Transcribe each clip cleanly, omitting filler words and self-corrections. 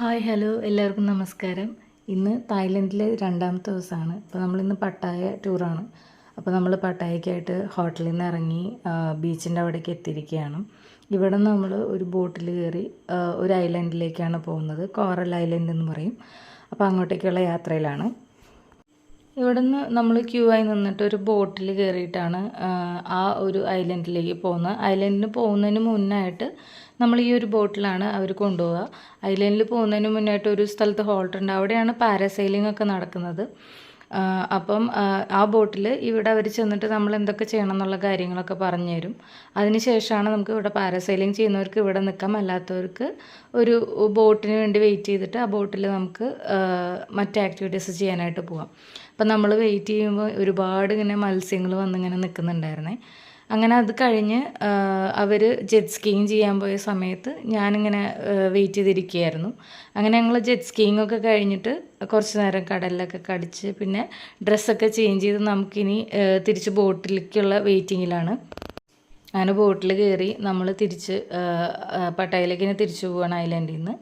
Hi hello എല്ലാവർക്കും നമസ്കാരം. ഇന്ന് തായ്ലൻഡിലെ രണ്ടാമത്തെ ദിവസമാണ്. അപ്പോൾ നമ്മളിന്ന് പട്ടായ ടൂറാണ്. അപ്പോൾ നമ്മൾ പട്ടായക്കായിട്ട് ഹോട്ടലിൽ നിന്ന് ഇറങ്ങി ബീച്ചിൻ്റെ അവിടേക്ക് എത്തിയിരിക്കുകയാണ്. ഇവിടെ നിന്ന് നമ്മൾ ഒരു ബോട്ടിൽ കയറി ഒരു ഐലൻഡിലേക്കാണ് പോകുന്നത്. കോറൽ ഐലൻഡ് എന്ന് പറയും. അപ്പോൾ അങ്ങോട്ടേക്കുള്ള യാത്രയിലാണ്. ഇവിടെ നിന്ന് നമ്മൾ ക്യൂ ആയി നിന്നിട്ട് ഒരു ബോട്ടിൽ കയറിയിട്ടാണ് ആ ഒരു ഐലൻഡിലേക്ക് പോകുന്നത്. ഐലൻഡിന് പോകുന്നതിന് മുന്നായിട്ട് നമ്മൾ ഈ ഒരു ബോട്ടിലാണ് അവർ കൊണ്ടുപോവുക. ഐലൻഡിൽ പോകുന്നതിന് മുന്നായിട്ട് ഒരു സ്ഥലത്ത് ഹോൾട്ട് ഉണ്ട്. അവിടെയാണ് പാരാസൈലിംഗ് ഒക്കെ നടക്കുന്നത്. അപ്പം ആ ബോട്ടിൽ ഇവിടെ അവർ ചെന്നിട്ട് നമ്മൾ എന്തൊക്കെ ചെയ്യണം എന്നുള്ള കാര്യങ്ങളൊക്കെ പറഞ്ഞു തരും. അതിന് ശേഷമാണ് നമുക്ക് ഇവിടെ പാരാസൈലിംഗ് ചെയ്യുന്നവർക്ക് ഇവിടെ നിൽക്കാം, അല്ലാത്തവർക്ക് ഒരു ബോട്ടിന് വേണ്ടി വെയിറ്റ് ചെയ്തിട്ട് ആ ബോട്ടിൽ നമുക്ക് മറ്റ് ആക്ടിവിറ്റീസ് ചെയ്യാനായിട്ട് പോവാം. അപ്പം നമ്മൾ വെയിറ്റ് ചെയ്യുമ്പോൾ ഒരുപാട് ഇങ്ങനെ മത്സ്യങ്ങൾ വന്നിങ്ങനെ നിൽക്കുന്നുണ്ടായിരുന്നേ. അങ്ങനെ അത് കഴിഞ്ഞ് അവർ ജെറ്റ് സ്കീയിങ് ചെയ്യാൻ പോയ സമയത്ത് ഞാനിങ്ങനെ വെയിറ്റ് ചെയ്തിരിക്കുകയായിരുന്നു. അങ്ങനെ ഞങ്ങൾ ജെറ്റ് സ്കീയിങ് ഒക്കെ കഴിഞ്ഞിട്ട് കുറച്ച് നേരം കടലിലൊക്കെ കളിച്ച് പിന്നെ ഡ്രസ്സൊക്കെ ചേഞ്ച് ചെയ്ത് നമുക്കിനി തിരിച്ച് ബോട്ടിലേക്കുള്ള വെയിറ്റിങ്ങിലാണ്. അങ്ങനെ ബോട്ടിൽ കയറി നമ്മൾ തിരിച്ച് പട്ടായയിലേക്ക് ഇനി തിരിച്ചു പോവുകയാണ് ഐലൻഡിൽ നിന്ന്.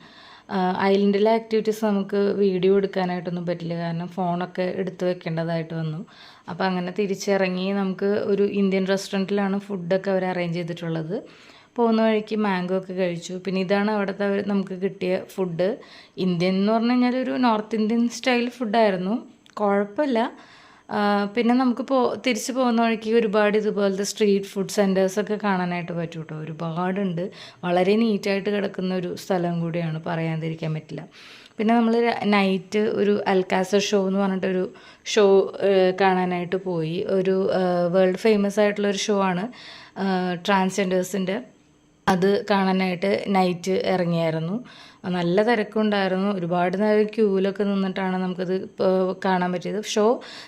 ഐലൻഡിലെ ആക്ടിവിറ്റീസ് നമുക്ക് വീഡിയോ എടുക്കാനായിട്ടൊന്നും പറ്റില്ല, കാരണം ഫോണൊക്കെ എടുത്ത് വെക്കേണ്ടതായിട്ട് വന്നു. അപ്പോൾ അങ്ങനെ തിരിച്ചിറങ്ങി നമുക്ക് ഒരു ഇന്ത്യൻ റെസ്റ്റോറൻറ്റിലാണ് ഫുഡൊക്കെ അവർ അറേഞ്ച് ചെയ്തിട്ടുള്ളത്. പോകുന്ന വഴിക്ക് മാംഗോ ഒക്കെ കഴിച്ചു. പിന്നെ ഇതാണ് അവിടുത്തെ നമുക്ക് കിട്ടിയ ഫുഡ്. ഇന്ത്യൻ എന്ന് പറഞ്ഞു കഴിഞ്ഞാൽ ഒരു നോർത്ത് ഇന്ത്യൻ സ്റ്റൈൽ ഫുഡായിരുന്നു, കുഴപ്പമില്ല. പിന്നെ നമുക്ക് തിരിച്ച് പോകുന്ന വഴിക്ക് ഒരുപാട് ഇതുപോലത്തെ സ്ട്രീറ്റ് ഫുഡ് സെൻറ്റേഴ്സൊക്കെ കാണാനായിട്ട് പറ്റും കേട്ടോ. ഒരുപാടുണ്ട്. വളരെ നീറ്റായിട്ട് കിടക്കുന്ന ഒരു സ്ഥലം കൂടിയാണ്, പറയാതിരിക്കാൻ പറ്റില്ല. പിന്നെ നമ്മൾ നൈറ്റ് ഒരു അൽക്കാസർ ഷോ എന്ന് പറഞ്ഞിട്ടൊരു ഷോ കാണാനായിട്ട് പോയി. ഒരു വേൾഡ് ഫേമസ് ആയിട്ടുള്ളൊരു ഷോ ആണ് ട്രാൻസ്ജെൻഡേഴ്സിൻ്റെ. അത് കാണാനായിട്ട് നൈറ്റ് ഇറങ്ങിയായിരുന്നു. നല്ല തിരക്കുണ്ടായിരുന്നു. ഒരുപാട് നേരം ക്യൂവിലൊക്കെ നിന്നിട്ടാണ് നമുക്കത് കാണാൻ പറ്റിയത്. ഷോ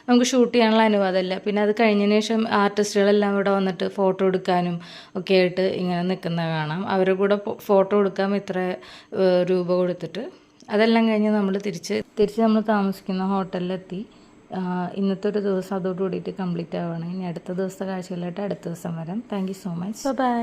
നമുക്ക് ഷൂട്ട് ചെയ്യാനുള്ള അനുവാദമില്ല. പിന്നെ അത് കഴിഞ്ഞതിന് ശേഷം ആർട്ടിസ്റ്റുകളെല്ലാം ഇവിടെ വന്നിട്ട് ഫോട്ടോ എടുക്കാനും ഒക്കെ ആയിട്ട് ഇങ്ങനെ നിൽക്കുന്നത് കാണാം. അവരുടെ കൂടെ ഫോട്ടോ എടുക്കാം ഇത്ര രൂപ കൊടുത്തിട്ട്. അതെല്ലാം കഴിഞ്ഞ് നമ്മൾ തിരിച്ച് നമ്മൾ താമസിക്കുന്ന ഹോട്ടലിലെത്തി. ഇന്നത്തെ ഒരു ദിവസം അതോടുകൂടിയിട്ട് കംപ്ലീറ്റ് ആവുകയാണ്. ഇനി അടുത്ത ദിവസത്തെ കാഴ്ചകളായിട്ട് അടുത്ത ദിവസം വരാം. Thank you so much. By.